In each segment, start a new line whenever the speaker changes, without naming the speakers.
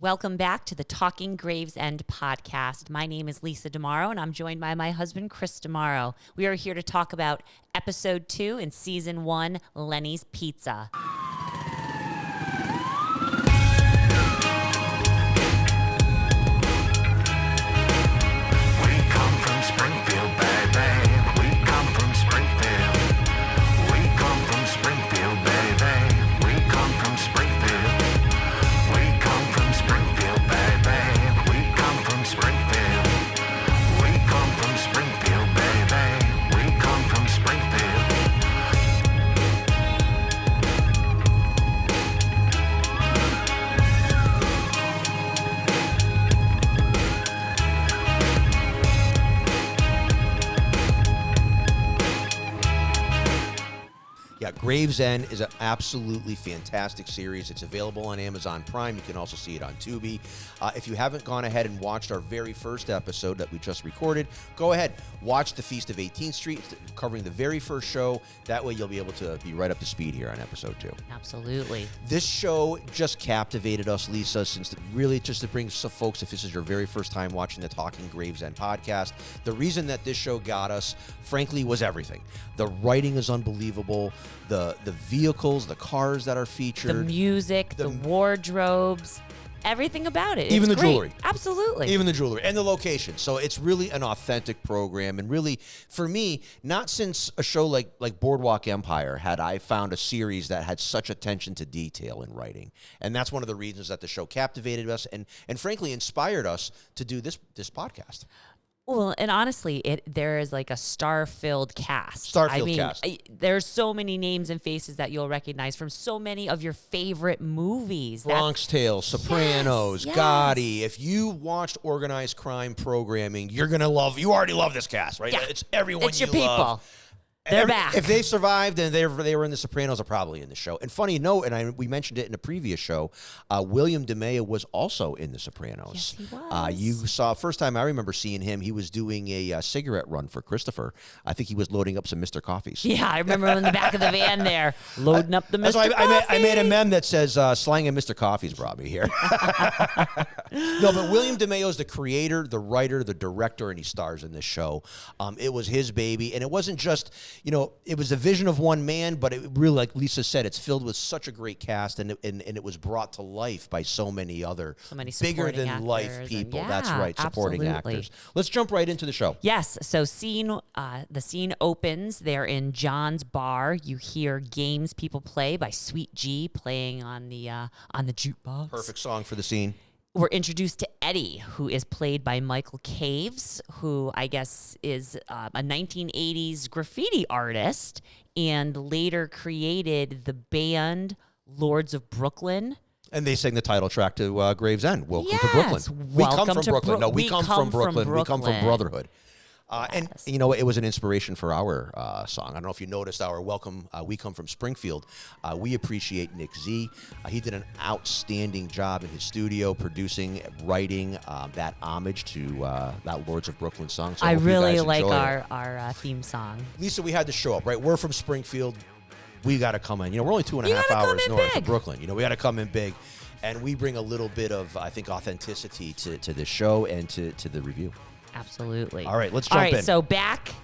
Welcome back to the Talking Gravesend podcast. My name is Lisa DeMauro, and I'm joined by my husband, Chris DeMauro. We are here to talk about episode 2 in season 1, Lenny's Pizza.
We come from Springfield, baby. We come from Springfield. We come from Springfield, baby. We come from Springfield. We come from Springfield, baby. We come from Springfield. We come from Springfield, baby. We come from Springfield.
Yeah, Gravesend is an absolutely fantastic series. It's available on Amazon Prime. You can also see it on Tubi. If you haven't gone ahead and watched our very first episode that we just recorded, go ahead, watch The Feast of 18th Street. It's covering the very first show. That way you'll be able to be right up to speed here on episode 2.
Absolutely.
This show just captivated us, Lisa, since really just to bring some folks, if this is your very first time watching the Talking Gravesend podcast, the reason that this show got us, frankly, was everything. The writing is unbelievable. The vehicles, the cars that are featured.
The music, the wardrobes, everything about it.
Even
It's
the
great.
jewelry.
Absolutely.
Even the jewelry and the location. So it's really an authentic program. And really, for me, not since a show like Boardwalk Empire had I found a series that had such attention to detail in writing. And that's one of the reasons that the show captivated us and frankly inspired us to do this podcast.
Well, and honestly, there is like a star-filled cast.
Star-filled cast.
There's so many names and faces that you'll recognize from so many of your favorite movies.
Bronx Tale, Sopranos,
Yes.
Gotti. If you watched organized crime programming, you already love this cast, right?
Yeah.
It's everyone
It's your
you love.
people. They're back.
If they survived and they were in The Sopranos, are probably in the show. And funny note, we mentioned it in a previous show, William DeMeo was also in The Sopranos.
Yes, he was.
You saw, first time I remember seeing him, he was doing a cigarette run for Christopher. I think he was loading up some Mr. Coffees.
Yeah, I remember in the back of the van there, loading up the Mr.
That's why
Coffee.
I made a meme that says, slang and Mr. Coffee's brought me here. No, but William DeMeo is the creator, the writer, the director, and he stars in this show. It was his baby, and it wasn't just, it was a vision of one man, but it really, like Lisa said, it's filled with such a great cast, and it was brought to life by so many other bigger-than-life people. That's right, supporting actors. Let's jump right into the show.
Yes, so the scene opens. They're in John's bar. You hear Games People Play by Sweet G playing on the jukebox.
Perfect song for the scene.
We're introduced to Eddie, who is played by Michael Caves, who I guess is a 1980s graffiti artist and later created the band Lords of Brooklyn.
And they sang the title track to Gravesend. Welcome to Brooklyn.
We
come from Brooklyn. No, we come from Brooklyn. We come from Brotherhood. And, it was an inspiration for our song. I don't know if you noticed our welcome. We come from Springfield. We appreciate Nick Zee. He did an outstanding job in his studio, producing, writing that homage to that Lords of Brooklyn song. So
I
hope
really
you guys
like
enjoy
our theme song.
Lisa, we had to show up, right? We're from Springfield. We got to come in. We're only 2.5
gotta come
hours
in
north
big.
of Brooklyn. We got to come in big. And we bring a little bit of, I think, authenticity to the show and to the review.
Absolutely.
All right, let's jump in.
So back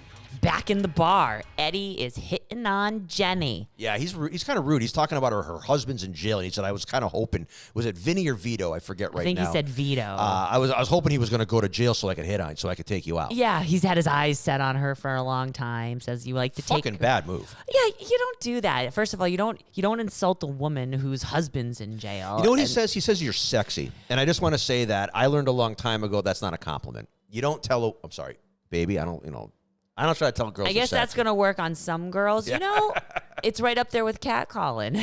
in the bar, Eddie is hitting on Jenny.
Yeah, he's kind of rude. He's talking about her husband's in jail, and he said, "I was kind of hoping, was it Vinny or Vito? I forget right now."
I think he said Vito.
I was hoping he was going to go to jail so I could hit on, so I could take you out.
Yeah, he's had his eyes set on her for a long time. Says you like to take.
Fucking bad move.
Yeah, you don't do that. First of all, you don't insult a woman whose husband's in jail.
You know what he says? He says you're sexy, and I just want to say that I learned a long time ago that's not a compliment. You don't tell. I'm sorry, baby. I don't try to tell girls.
I guess that's going to work on some girls.
Yeah.
It's right up there with catcalling.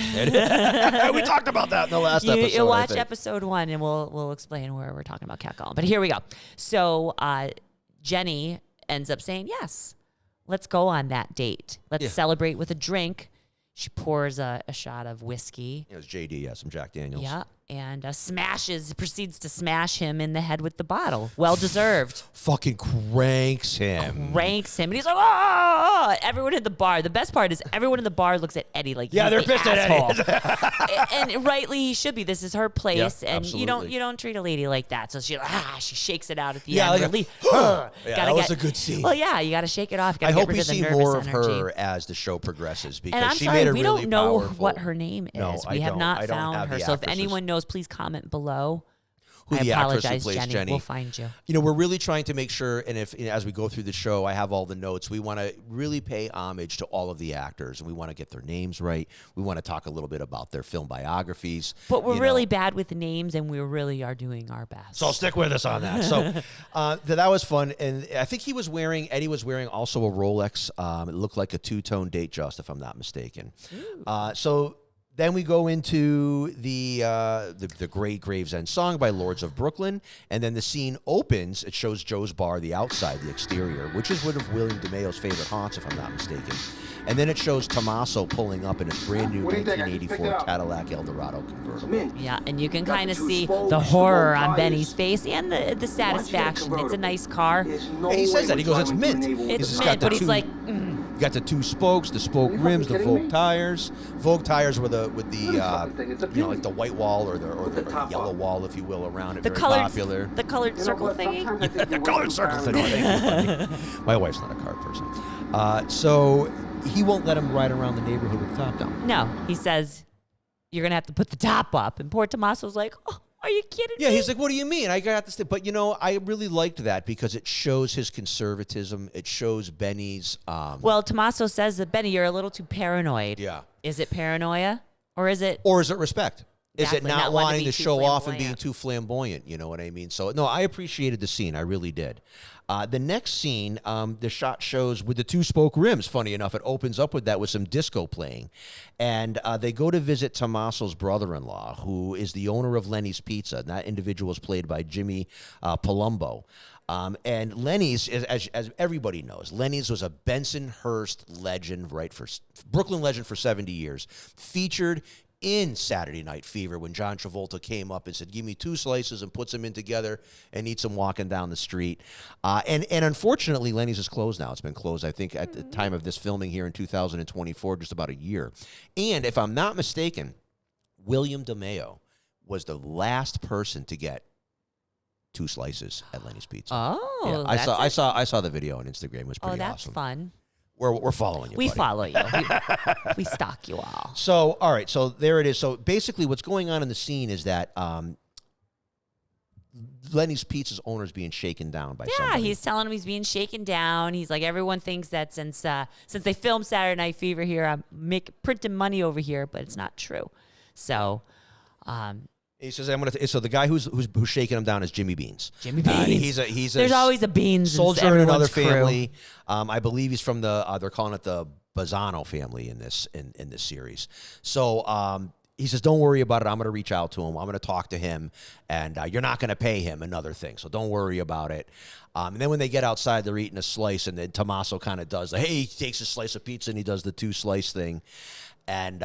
We talked about that in the last episode.
You watch episode 1, and we'll explain where we're talking about catcalling. But here we go. So Jenny ends up saying, yes, let's go on that date. Let's celebrate with a drink. She pours a shot of whiskey.
It was JD, some Jack Daniels.
Yeah. and proceeds to smash him in the head with the bottle. Well deserved.
Fucking cranks him.
And he's like, oh! Everyone in the bar. The best part is everyone in the bar looks at Eddie like
Yeah,
he's
they're
the
pissed
asshole.
at Eddie.
And rightly he should be. This is her place,
Yeah,
and
absolutely.
you don't treat a lady like that. So she shakes it out at the
Yeah,
end.
like
Relief.
yeah, that was a good scene.
Well, yeah, you got to shake it off.
I
Gotta
hope
get
we
rid of the
see
nervous
more of
energy.
her as the show progresses because
And I'm
she
sorry,
made a
we
really
don't know
powerful.
what her name is.
No,
We have not
I don't
found
have
her.
the
So if
actress's-
anyone knows, please comment below.
Who
I
the actress who
apologize,
plays Jenny.
We'll find you.
You know, we're really trying to make sure, and if as we go through the show, I have all the notes. We want to really pay homage to all of the actors, and we want to get their names right. We want to talk a little bit about their film biographies.
But we're really bad with the names, and we really are doing our best.
So stick with us on that. So that was fun, and I think Eddie was wearing also a Rolex. It looked like a two-tone date just, if I'm not mistaken. So then we go into the great Gravesend song by Lords of Brooklyn, and then the scene opens. It shows Joe's bar, the outside, the exterior, which is one of William DeMayo's favorite haunts, if I'm not mistaken. And then it shows Tommaso pulling up in his brand new 1984 Cadillac Eldorado convertible.
Yeah, and you can kind of see the horror on Benny's face and the satisfaction. It's a nice car.
And he says that. He goes, "It's mint."
It's mint, but he's like,
You got the two spokes, the spoke rims, the Vogue tires. Vogue tires were with the like the white wall or the yellow wall, if you will, around it.
the
Very
colored,
popular.
the colored circle thingy.
The colored circle thing. My wife's not a car person, so he won't let him ride around the neighborhood with the top down.
No, he says you're gonna have to put the top up, and poor Tommaso's like, oh, are you kidding me?
Yeah, he's like, what do you mean? I got this thing. But, I really liked that because it shows his conservatism. It shows Benny's...
Well, Tommaso says that, Benny, you're a little too paranoid.
Yeah.
Is it paranoia? Or is it...
Or is it respect? Is it
Exactly,
not
not wanting
wanting
to
to
be too
show off and being
flamboyant.
too flamboyant? You know what I mean? So, no, I appreciated the scene. I really did. The next scene, the shot shows with the two spoke rims. Funny enough, it opens up with that with some disco playing. And they go to visit Tommaso's brother-in-law, who is the owner of Lenny's Pizza. And that individual is played by Jimmy Palumbo. And Lenny's, as everybody knows, Lenny's was a Bensonhurst legend, right, for Brooklyn legend for 70 years. Featured in Saturday Night Fever when John Travolta came up and said, give me two slices, and puts them in together and eats them walking down the street. And unfortunately, Lenny's is closed now. It's been closed, I think, at the time of this filming here in 2024, just about a year. And if I'm not mistaken, William DeMayo was the last person to get two slices at Lenny's Pizza.
Oh,
yeah, I saw the video on Instagram. It was pretty
that's
awesome.
fun.
We're following you.
We
buddy.
follow you. We stalk you all.
So, all right. So there it is. So basically, what's going on in the scene is that Lenny's Pizza's owner is being shaken down by somebody.
Yeah, he's telling him he's being shaken down. He's like, everyone thinks that since they filmed Saturday Night Fever here, I'm printing money over here, but it's not true. So,
he says, "I'm gonna." So the guy who's shaking him down is Jimmy Beans.
Jimmy Beans.
He's a
There's always a Beans
soldier in another
everyone's crew.
family. I believe he's from they're calling it the Bazzano family in this series. So he says, don't worry about it. I'm going to reach out to him. I'm going to talk to him, and you're not going to pay him another thing. So don't worry about it. And then when they get outside, they're eating a slice, and then Tommaso kind of does he takes a slice of pizza and he does the two slice thing, and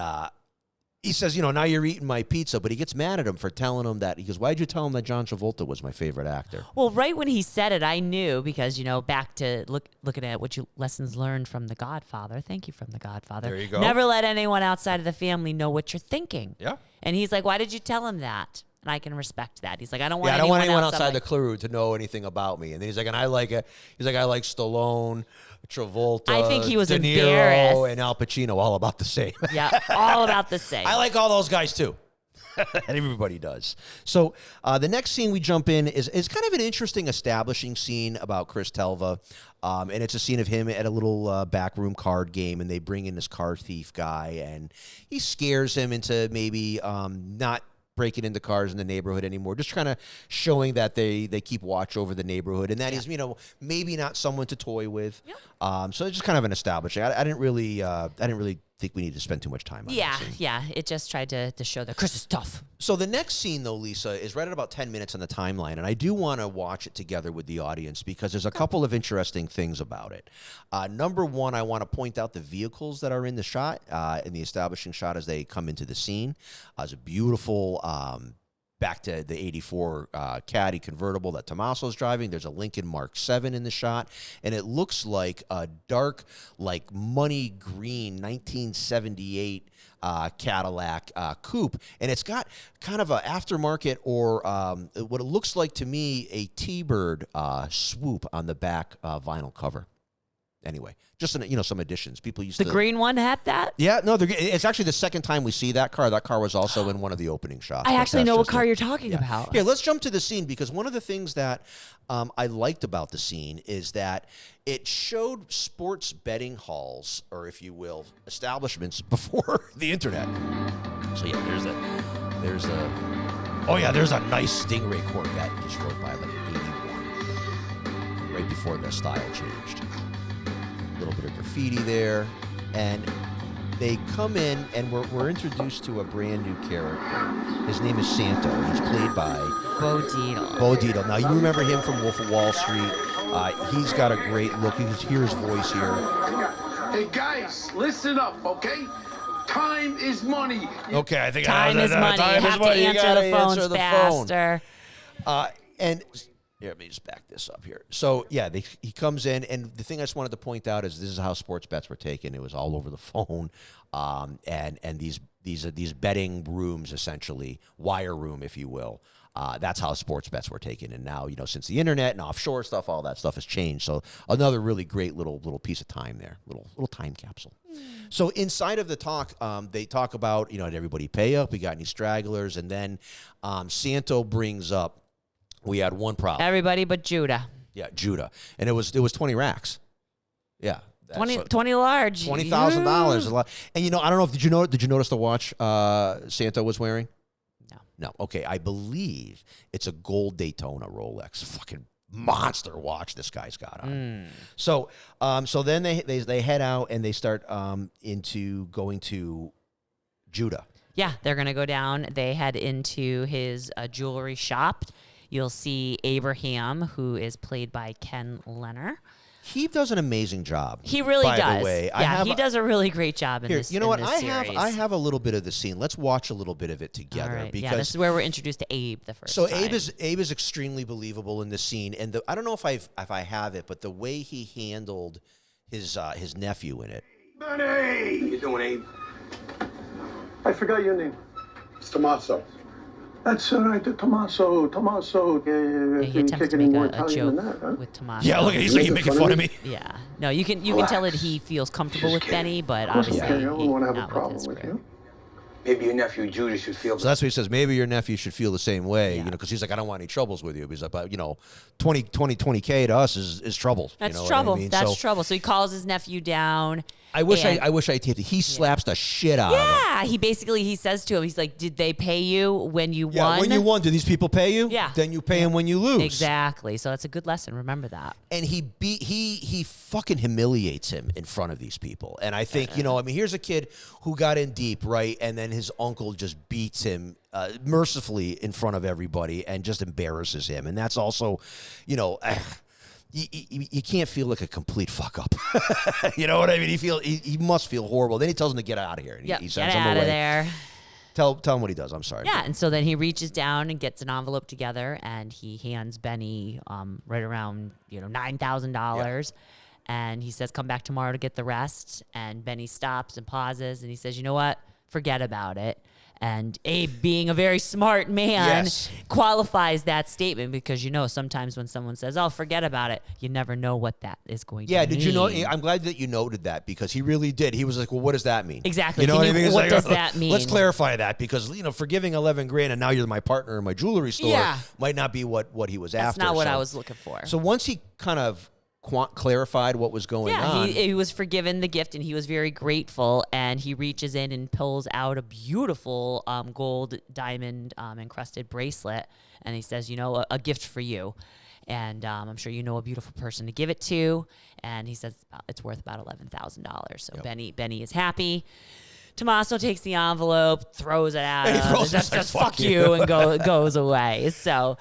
he says, now you're eating my pizza, but he gets mad at him for telling him that. He goes, why'd you tell him that John Travolta was my favorite actor?
Well, right when he said it, I knew because, back to looking at what lessons learned from The Godfather. Thank you from The Godfather.
There you go.
Never let anyone outside of the family know what you're thinking.
Yeah.
And he's like, why did you tell him that? And I can respect that. He's like, I don't want
anyone
outside
outside the crew to know anything about me. And then he's like, and I like it. He's like, I like Stallone, Travolta,
I think he was
De Niro,
embarrassed.
and Al Pacino, all about the same.
Yeah, all about the same.
I like all those guys too. And everybody does. So the next scene we jump in is kind of an interesting establishing scene about Chris Telva. And it's a scene of him at a little backroom card game, and they bring in this car thief guy, and he scares him into maybe not breaking into cars in the neighborhood anymore, just kind of showing that they keep watch over the neighborhood, and that he's maybe not someone to toy with.
Yep.
So it's just kind of an establishing. I didn't really think we need to spend too much time on that scene.
Yeah. It just tried to show that Chris is tough.
So the next scene, though, Lisa, is right at about 10 minutes on the timeline, and I do want to watch it together with the audience because there's a couple of interesting things about it. Number one, I want to point out the vehicles that are in the shot, in the establishing shot as they come into the scene. It's a beautiful back to the 84 Caddy convertible that Tommaso's driving. There's a Lincoln Mark 7 in the shot, and it looks like a dark, like money green 1978 Cadillac coupe, and it's got kind of an aftermarket or what it looks like to me a T-Bird swoop on the back vinyl cover. Anyway, just some additions. People used
The green one had that?
Yeah, no, it's actually the second time we see that car. That car was also in one of the opening shots.
I
but
actually
that's
know what
just
car
it.
you're talking
Yeah.
about.
Here, let's jump to the scene, because one of the things that I liked about the scene is that it showed sports betting halls, or if you will, establishments before the internet. So yeah, there's a nice Stingray Corvette just rode by like 81, right before the style changed. A little bit of graffiti there, and they come in, and we're introduced to a brand new character. His name is Santo. He's played by
Bo Dietl.
Bo Dietl. Now, you remember him from Wolf of Wall Street. He's got a great look. You can hear his voice here.
Hey, guys, listen up, okay? Time is money.
Okay, I think
Time is money. You have to answer the phones faster.
And here, let me just back this up here. So, yeah, he comes in, and the thing I just wanted to point out is this is how sports bets were taken. It was all over the phone, and these betting rooms, essentially, wire room, if you will. That's how sports bets were taken. And now, since the internet and offshore stuff, all that stuff has changed. So another really great little piece of time there, little time capsule. So inside of the talk, they talk about, did everybody pay up? We got any stragglers? And then Santo brings up, we had one problem.
Everybody but Judah.
Yeah, Judah. And it was 20 racks. Yeah.
20 large.
$20,000 a lot. And I don't know if did you notice the watch Santo was wearing? No. Okay, I believe it's a gold Daytona Rolex. Fucking monster watch this guy's got on. So then they head out and they start into going to Judah.
Yeah, they're going to go down. They head into his jewelry shop. You'll see Abraham, who is played by Ken Lenner.
He does an amazing job.
He really does.
By the way,
he does a really great job in this.
You know what?
In this series.
I have a little bit of the scene. Let's watch a little bit of it together.
All right.
Because
yeah, this is where we're introduced to Abe the first
So
time.
Abe is extremely believable in this scene, and I don't know if I have it, but the way he handled his nephew in it.
Benny! How you doing, Abe?
I forgot your name.
It's Tommaso.
That's all right, Tommaso.
Yeah, he attempts to make a joke with Tommaso.
Yeah, look, he's like, you making fun of me.
Yeah, no, you can tell that he feels comfortable with Benny, but obviously
I don't want to have a
not
problem
with his
with
crew.
you.
Maybe your nephew Judah should feel
So that's what he says. Maybe your nephew should feel the same way,
Yeah.
because he's like, I don't want any troubles with you. He's like, but 20K to us is trouble.
That's
you know
trouble.
What I mean?
That's
so
trouble. So he calls his nephew down.
I wish
and-
I taped it. He slaps the shit out of him.
Yeah, he says to him, he's like, "Did they pay you when you
Yeah,
won?"
when you won, do these people pay you?
Yeah.
Then you pay them when you lose.
Exactly. So that's a good lesson. Remember that.
And he fucking humiliates him in front of these people. And I think, here's a kid who got in deep, right? And then his uncle just beats him mercifully in front of everybody and just embarrasses him. And that's also, you can't feel like a complete fuck up. You know what I mean? He must feel horrible. Then he tells him to get out of here. And
Yeah,
he
get
sends him
out
away.
of there.
Tell him what he does. I'm sorry.
Yeah, and so then he reaches down and gets an envelope together, and he hands Benny right around $9,000, and he says, "Come back tomorrow to get the rest." And Benny stops and pauses, and he says, "You know what? Forget about it." And Abe, being a very smart man,
Yes.
qualifies that statement because sometimes when someone says, "Oh, forget about it," you never know what that is going to
Yeah,
mean.
did you know? I'm glad that you noted that because he really did. He was like, "Well, what does that mean?"
Exactly.
You know
Can
what
you-
I mean? It's
what
like,
does that mean?
Let's clarify that because forgiving $11,000 and now you're my partner in my jewelry store
Yeah.
might not be what he was
That's
after.
not what
so,
I was looking for.
So once he kind of clarified what was going on,
he was forgiven the gift and he was very grateful, and he reaches in and pulls out a beautiful gold diamond encrusted bracelet, and he says, a gift for you, and I'm sure you know a beautiful person to give it to, and he says it's worth about $11,000. So
Yep.
Benny is happy. Tommaso takes the envelope, throws it at
And he
him,
throws it,
says,
like,
"Fuck you," and goes away. So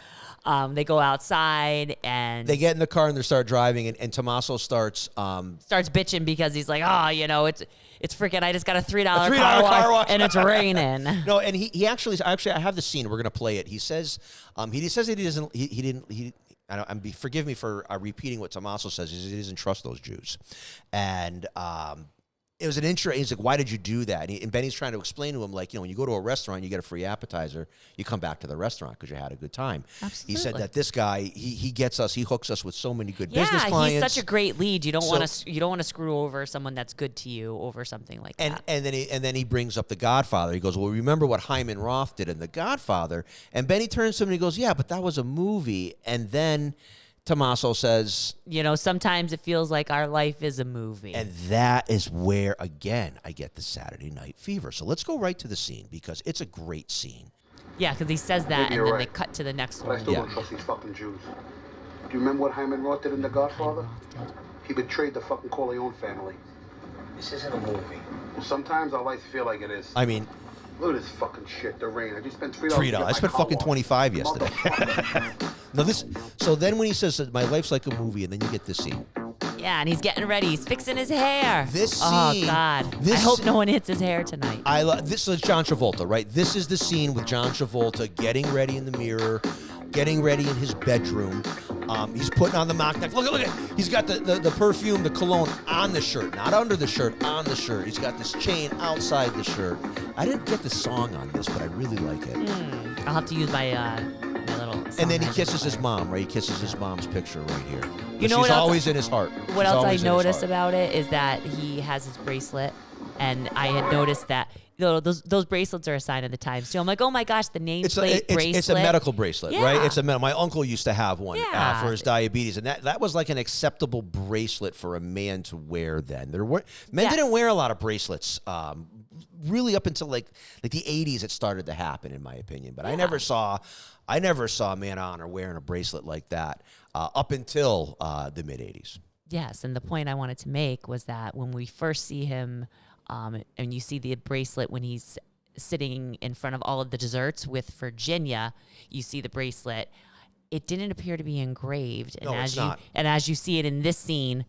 They go outside and
They get in the car and they start driving, and Tommaso starts
bitching because he's like, it's freaking. I just got a $3
$3
car wash and it's raining.
No, and he actually I have the scene. We're gonna play it. He says that he doesn't. He didn't. Forgive me for repeating what Tommaso says. He doesn't trust those Jews, and it was an intro. He's like, "Why did you do that?" And Benny's trying to explain to him, like, when you go to a restaurant, you get a free appetizer. You come back to the restaurant because you had a good time.
Absolutely.
He said that this guy, he gets us. He hooks us with so many good business clients.
Yeah, he's such a great lead. You don't want to screw over someone that's good to you over something like that.
And then he brings up The Godfather. He goes, "Well, remember what Hyman Roth did in The Godfather?" And Benny turns to him and he goes, "Yeah, but that was a movie." And then Tommaso says,
sometimes it feels like our life is a movie.
and that is where, again, I get the Saturday Night Fever. So let's go right to the scene because it's a great scene.
Yeah, because he says that,
Maybe
and
you're
then
right.
they cut to the next
But I
one.
still don't trust these fucking Jews. Do you remember what Hyman Roth did in The Godfather? He betrayed the fucking Corleone family.
This isn't a movie.
Well, sometimes our lives feel like it is.
I mean,
Look at this fucking shit, the rain. I just spent $3.
$3. I spent fucking 25 yesterday. No, so then when he says that my life's like a movie, and then you get this scene.
Yeah, and he's getting ready. He's fixing his hair.
This
Oh,
scene-
God.
this-
I hope no one hits his hair tonight.
I love this is John Travolta, right? This is the scene with John Travolta getting ready in the mirror, getting ready in his bedroom. He's putting on the mock neck. Look at. He's got the perfume, the cologne on the shirt, not under the shirt, on the shirt. He's got this chain outside the shirt. I didn't get the song on this, but I really like it.
I'll have to use my little.
And then he
songwriting
kisses his
player.
mom, right? He kisses his mom's picture right here.
You know
she's
what else-
always in his heart.
What
She's
else I
always in his
noticed
heart.
about it is that he has his bracelet, and I had noticed that those bracelets are a sign of the times too. I'm like, oh my gosh, the nameplate bracelet.
It's a medical bracelet, right?
Yeah.
It's my uncle used to have one
Yeah.
for his diabetes, and that was like an acceptable bracelet for a man to wear then. Men
Yes.
didn't wear a lot of bracelets really up until like the 80s it started to happen, in my opinion. But I never saw a man of honor wearing a bracelet like that up until the mid 80s.
Yes, and the point I wanted to make was that when we first see him, and you see the bracelet when he's sitting in front of all of the desserts with Virginia, you see the bracelet. It didn't appear to be engraved, and
No, it's not.
as you see it in this scene,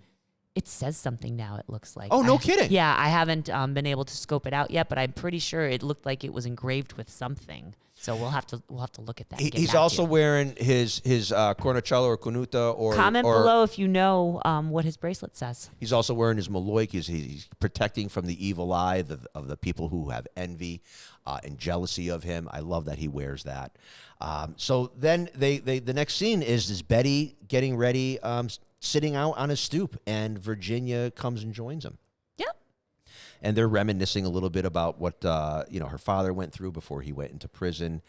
it says something now. It looks like.
Oh, no kidding.
Yeah, I haven't been able to scope it out yet, but I'm pretty sure it looked like it was engraved with something. So we'll have to look at that. and get
He's
back to
also
you.
wearing his cornicello or canuta or
Comment below if you know what his bracelet says.
He's also wearing his maloik. He's protecting from the evil eye of the people who have envy and jealousy of him. I love that he wears that. So then the next scene is Betty getting ready, sitting out on his stoop, and Virginia comes and joins him.
Yep.
And they're reminiscing a little bit about what her father went through before he went into prison,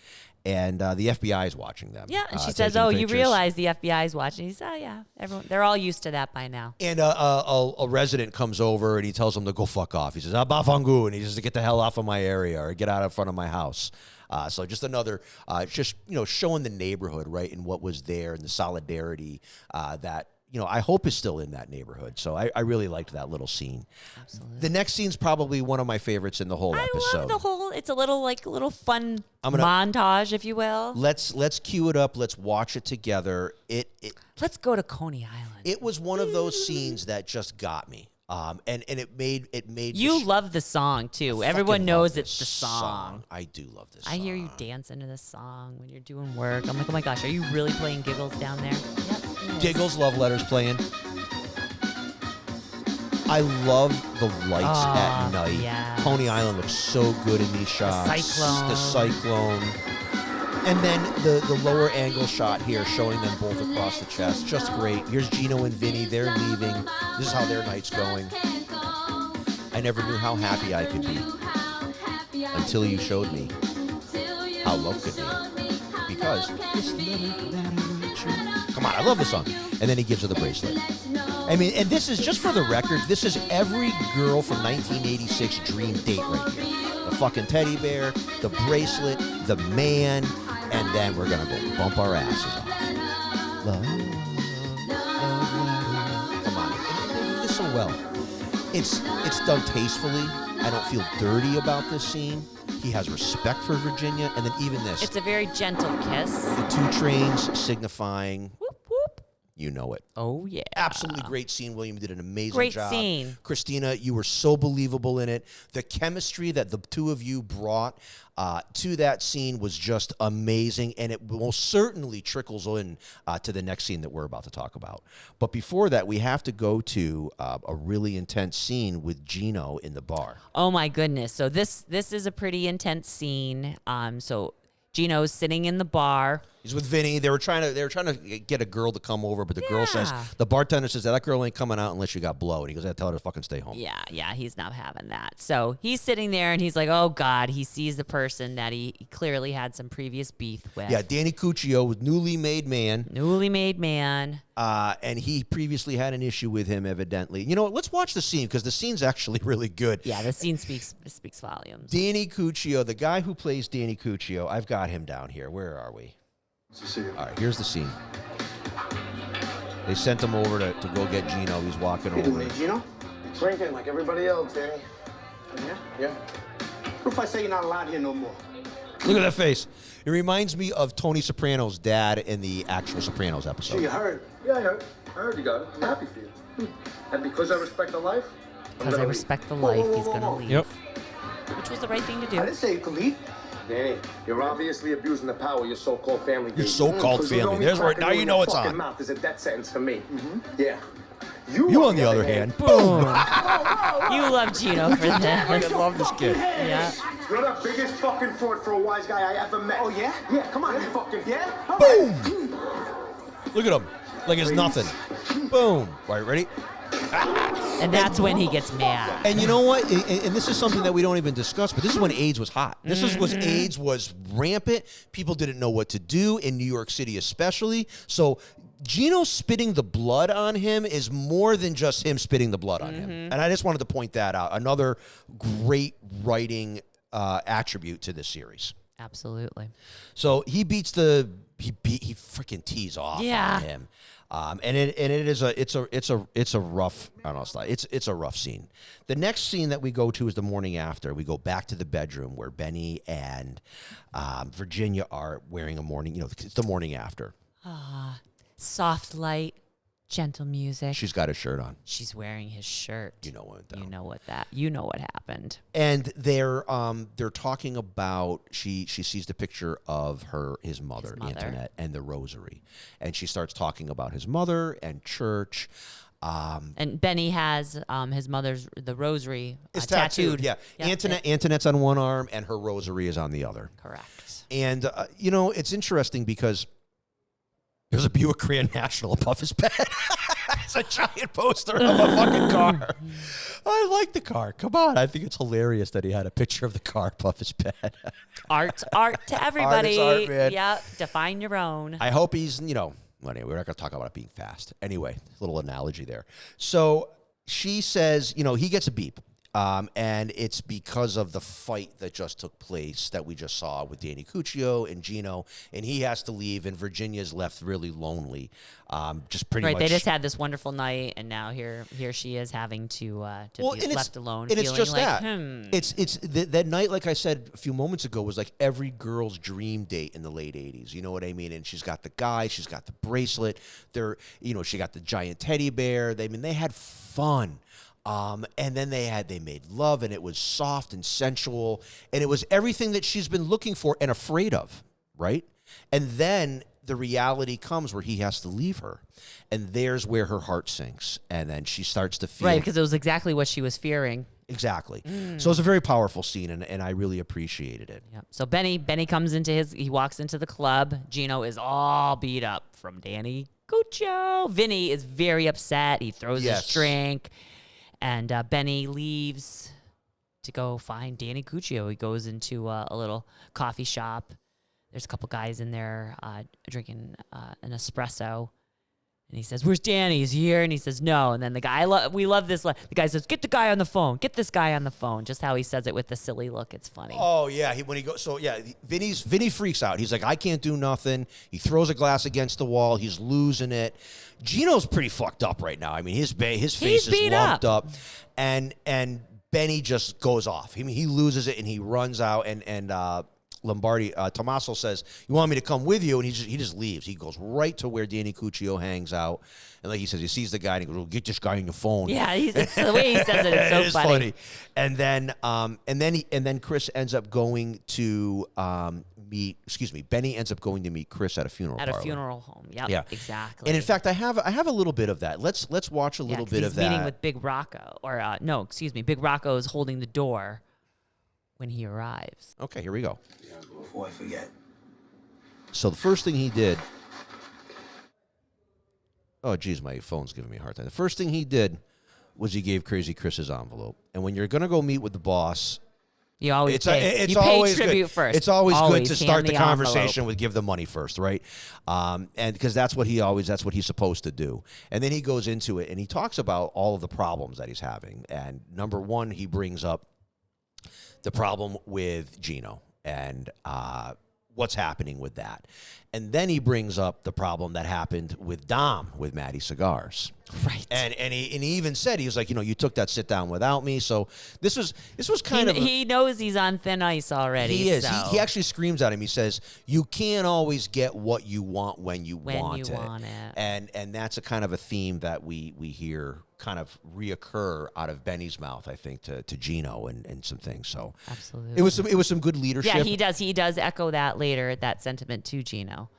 and the FBI is watching them.
Yeah, and she says,
taking
"Oh, you
pictures.
realize the FBI is watching?" He says, "Oh, yeah, they're all used to that by now."
And a resident comes over and he tells him to go fuck off. He says, "Abafangu," and he says to get the hell off of my area or get out in front of my house. So just another, showing the neighborhood, right, and what was there and the solidarity that, I hope is still in that neighborhood. So I really liked that little scene.
Absolutely.
The next scene's probably one of my favorites in the whole
I
episode.
love the whole. It's a little fun
I'm gonna-
montage, if you will.
Let's cue it up. Let's watch it together.
Let's go to Coney Island.
It was one of those scenes that just got me. And it made
You
the
love the song too. Everyone
fucking
knows
love
it's the
this
song.
I do love this
I hear you dancing to this song when you're doing work. I'm like, oh my gosh, are you really playing Giggles down there? Yep. he is.
Giggles, Love Letters playing. I love the lights at night.
yeah.
Coney Island looks so good in these shots.
cyclone.
The cyclone. And then the lower angle shot here showing them both across the chest. Just great. Here's Gino and Vinny. They're leaving. This is how their night's going. I never knew how happy I could be until you showed me how love could be. Because this little that I wrote you. Come on, I love this song. And then he gives her the bracelet. I mean, and this is, just for the record, this is every girl from 1986 dream date right here. The fucking teddy bear, the bracelet, the man, and then we're going to go bump our asses off. Love, come on. And they do this so well. It's done tastefully. I don't feel dirty about this scene. He has respect for Virginia, and then even this.
It's a very gentle kiss.
The 2 trains signifying,
Whoop, whoop.
you know it.
Oh, yeah.
Absolutely great scene. William did an amazing
Great
job.
scene.
Christina, you were so believable in it. The chemistry that the 2 of you brought to that scene was just amazing, and it most certainly trickles in to the next scene that we're about to talk about. But before that, we have to go to a really intense scene with Gino in the bar.
Oh, my goodness. So this is a pretty intense scene. So Gino's sitting in the bar.
He's with Vinny. They were trying to get a girl to come over, but the girl says,
Yeah.
the bartender says, that girl ain't coming out unless you got blow. And he goes, I tell her to fucking stay home.
Yeah, he's not having that. So he's sitting there and he's like, oh, God, he sees the person that he clearly had some previous beef with.
Yeah, Danny Cuccio was newly made man.
Newly made man.
And he previously had an issue with him, evidently. You know what? Let's watch the scene, because the scene's actually really good.
Yeah, the scene speaks volumes.
Danny Cuccio, the guy who plays Danny Cuccio, I've got him down here. Where are we?
To see you.
All right, here's the scene. They sent him over to go get Gino. He's walking
Hey,
over.
Gino?
Drinking like everybody else, Danny.
Yeah?
Yeah.
What if I say you're not allowed here no more?
Look at that face. It reminds me of Tony Soprano's dad in the actual Sopranos
Sure,
episode.
you heard.
Yeah, I heard you got it. I'm happy for you. And because I respect the life, I'm
Because I
gonna
respect the
Whoa,
life,
whoa,
he's
whoa,
going to
whoa.
leave.
Yep.
Which was the right thing to
I
do.
didn't say you could leave.
leave. Danny, you're obviously abusing the power your so-called family
Your
gave you.
so-called
Because you know
family.
me
There's where
cracking
now
you
you
in
know
your
it's
fucking
on.
mouth is a death sentence for me. Yeah.
You, on the other hand, boom.
You love Gino for that.
I love this kid.
Yeah.
You're the biggest fucking fraud for a wise guy I ever met.
Oh, yeah?
Yeah, come on, you fucking
Yeah? All
Boom.
right.
Look at him. Like it's nothing. Boom. All right, ready?
And that's when he gets mad.
And you know what? And this is something that we don't even discuss, but this is when AIDS was hot. This is when AIDS was rampant. People didn't know what to do in New York City, especially. So Gino spitting the blood on him is more than just him spitting the blood on him. And I just wanted to point that out. Another great writing attribute to this series.
Absolutely.
So he beats he freaking tees off
Yeah.
on him. And it's a rough, I don't know, it's a rough scene. The next scene that we go to is the morning after. We go back to the bedroom where Benny and Virginia are wearing a morning, it's the morning after.
Soft light, gentle music.
She's got a shirt on.
She's wearing his shirt.
You know what?
You know what happened.
And they're talking about she sees the picture of his mother, Antoinette, and the rosary, and she starts talking about his mother and church.
And Benny has his mother's the rosary
It's
tattooed.
Yeah, Antoinette's on one arm and her rosary is on the other.
Correct.
And it's interesting because there's a Buick Grand National above his bed. It's a giant poster of a fucking car. I like the car. Come on. I think it's hilarious that he had a picture of the car above his bed.
Art to everybody.
art, man.
Yeah, define your own.
I hope he's, well, anyway, we're not going to talk about it being fast. Anyway, little analogy there. So she says, he gets a beep. And it's because of the fight that just took place that we just saw with Danny Cuccio and Gino, and he has to leave, and Virginia's left really lonely. Just pretty
Right,
much.
they just had this wonderful night, and now here she is having to be left alone.
And it's
feeling
just
like,
that. It's that night, like I said a few moments ago, was like every girl's dream date in the late '80s. You know what I mean? And she's got the guy, she's got the bracelet. She got the giant teddy bear. They had fun. And then they made love, and it was soft and sensual, and it was everything that she's been looking for and afraid of, right? And then the reality comes where he has to leave her, and there's where her heart sinks, and then she starts to feel...
Right, because it was exactly what she was fearing.
Exactly. So it's a very powerful scene, and I really appreciated it.
Yeah. So Benny comes he walks into the club. Gino is all beat up from Danny Cuccio. Vinny is very upset. He throws his drink. And Benny leaves to go find Danny Cuccio. He goes into a little coffee shop. There's a couple guys in there drinking an espresso. And he says, "Where's Danny? Is he here?" And he says, "No." And then the guy, we love this. The guy says, "Get the guy on the phone. Get this guy on the phone." Just how he says it with the silly look. It's funny.
Oh, yeah. Vinny freaks out. He's like, I can't do nothing. He throws a glass against the wall. He's losing it. Gino's pretty fucked up right now. I mean, his face is lumped up. And Benny just goes off. He loses it and he runs out. And Lombardi, Tommaso says, "You want me to come with you?" And he just leaves. He goes right to where Danny Cuccio hangs out. And like he says, he sees the guy and he goes, "Well, get this guy on your phone."
Yeah, it's the way he says it. It's so
It is
funny.
And then Chris ends up going to Benny ends up going to meet Chris at a funeral
At a
parlor.
funeral home. Yep,
Yeah,
exactly.
And in fact, I have a little bit of that. Let's watch a little bit of that.
He's meeting with Big Rocco, Big Rocco is holding the door when he arrives.
Okay, here we go.
Before I forget.
So the first thing he did. Oh, geez, my phone's giving me a hard time. The first thing he did was he gave Crazy Chris his envelope. And when you're going to go meet with the boss,
You always pay
always
tribute
good.
first.
It's always
Always
good to
hand
start the
the
conversation
envelope.
with give the money first, right? And because that's what he's supposed to do. And then he goes into it and he talks about all of the problems that he's having. And number one, he brings up the problem with Gino and what's happening with that. And then he brings up the problem that happened with Dom with Matty Cigars.
Right.
And he even said, he was like, you took that sit down without me. So this was kind of
He knows he's on thin ice already.
he is.
So.
He actually screams at him. He says, "You can't always get what you want when you want it." And that's a kind of a theme that we hear kind of reoccur out of Benny's mouth, I think, to Gino and some things. So
Absolutely.
it was some good leadership.
Yeah, he does. He does echo that later, that sentiment to Gino.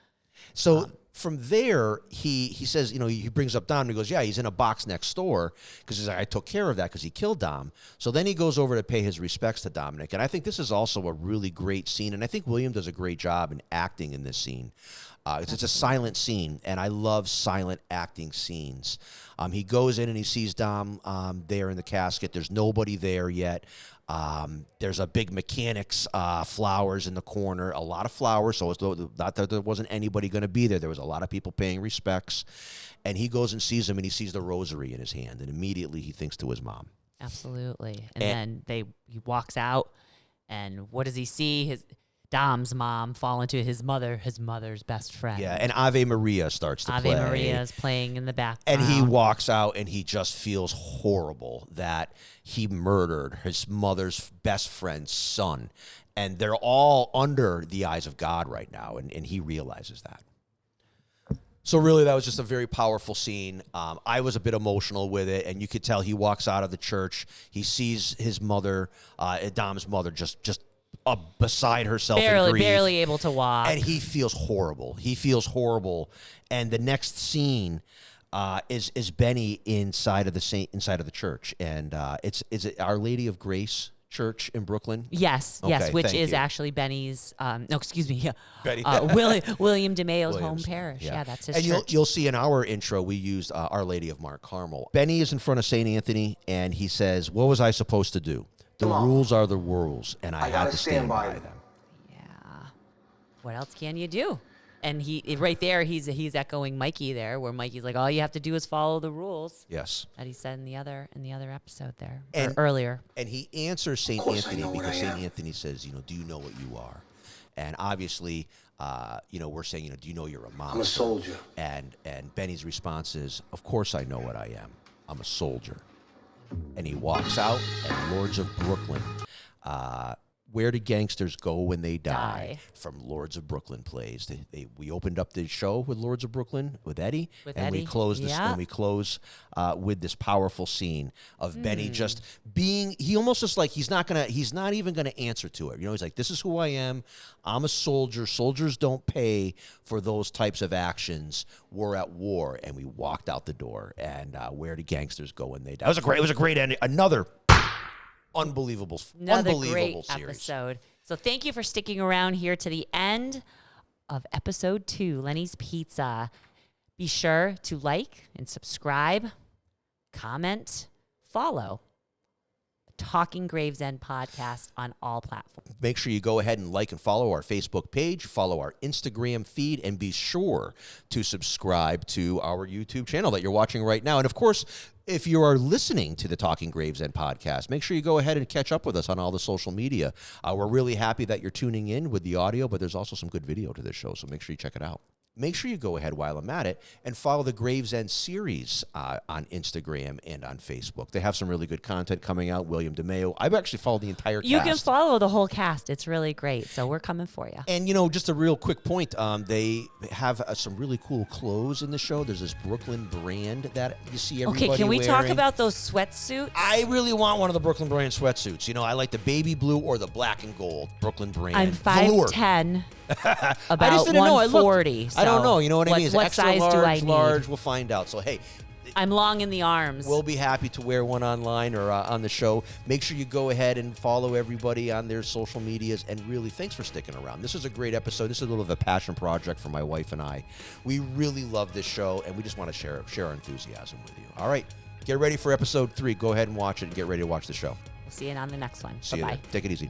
So from there, he says, he brings up Dom and he goes, yeah, he's in a box next door because he's like, I took care of that because he killed Dom. So then he goes over to pay his respects to Dominic. And I think this is also a really great scene. And I think William does a great job in acting in this scene. It's a silent scene, and I love silent acting scenes. He goes in and he sees Dom there in the casket. There's nobody there yet. There's a big mechanics flowers in the corner, a lot of flowers. So it's not that there wasn't anybody going to be there. There was a lot of people paying respects. And he goes and sees him, and he sees the rosary in his hand, and immediately he thinks to his mom.
Absolutely. And then he walks out, and what does he see? Dom's mom fall into his mother's best friend.
Yeah, and Ave Maria starts to play.
Ave Maria is playing in the background.
And he walks out and he just feels horrible that he murdered his mother's best friend's son. And they're all under the eyes of God right now, and he realizes that. So really, that was just a very powerful scene. I was a bit emotional with it, and you could tell he walks out of the church. He sees his mother, Dom's mother, just beside herself in grief.
Barely able to walk.
And he feels horrible. And the next scene is Benny inside of the church, and is it Our Lady of Grace Church in Brooklyn?
Yes,
Okay,
which
thank
is
you.
actually Benny's.
Betty.
William DeMayo's home
Williams,
parish. Yeah, that's his
and
church.
you'll see in our intro we used Our Lady of Mount Carmel. Benny is in front of St. Anthony, and he says, "What was I supposed to do? The rules are the rules, and I had to stand by them."
Yeah. What else can you do? And right there, he's echoing Mikey there, where Mikey's like, all you have to do is follow the rules.
Yes.
That he said in the other episode there,
And-
or earlier.
And he answers St.
course I
Anthony
know what
because
I
St.
am.
Anthony says, do you know what you are? And obviously, we're saying, do you know you're a monster?
I'm a soldier.
And Benny's response is, of course I know what I am. I'm a soldier. And he walks out, and Lords of Brooklyn, Where Do Gangsters Go When They Die, from Lords of Brooklyn plays. We opened up the show with Lords of Brooklyn with Eddie, we closed this, and we close with this powerful scene of Benny just being. He almost just like he's not even gonna answer to it. He's like, this is who I am. I'm a soldier. Soldiers don't pay for those types of actions. We're at war, and we walked out the door. And Where Do Gangsters Go When They Die? It was a great ending. Another unbelievable
Great
series.
episode. So thank you for sticking around here to the end of episode 2, Lenny's Pizza. Be sure to like and subscribe, comment, follow Talking Gravesend podcast on all platforms.
Make sure you go ahead and like and follow our Facebook page, follow our Instagram feed, and be sure to subscribe to our YouTube channel that you're watching right now. And of course, if you are listening to the Talking Gravesend podcast, make sure you go ahead and catch up with us on all the social media. We're really happy that you're tuning in with the audio, but there's also some good video to this show, so make sure you check it out. make sure you go ahead while I'm at it and follow the Gravesend series on Instagram and on Facebook. They have some really good content coming out. William DeMeo. I've actually followed the entire cast.
You can follow the whole cast. It's really great. So we're coming for you.
And, just a real quick point. They have some really cool clothes in the show. There's this Brooklyn brand that you see everybody
Okay, can we talk
wearing.
about those sweatsuits?
I really want one of the Brooklyn brand sweatsuits. I like the baby blue or the black and gold Brooklyn brand.
I'm
Velour.
5'10",
I
about
just didn't know.
140.
I don't know. You know what I mean? Is it
What
extra
size
large,
do I need?
large? We'll find out. So, hey,
I'm long in the arms.
we'll be happy to wear one online or on the show. Make sure you go ahead and follow everybody on their social medias. And really, thanks for sticking around. This is a great episode. This is a little of a passion project for my wife and I. We really love this show, and we just want to share our enthusiasm with you. All right, get ready for episode 3. Go ahead and watch it and get ready to watch the show.
We'll see you on the next one.
See you
Bye-bye.
then. Take it easy.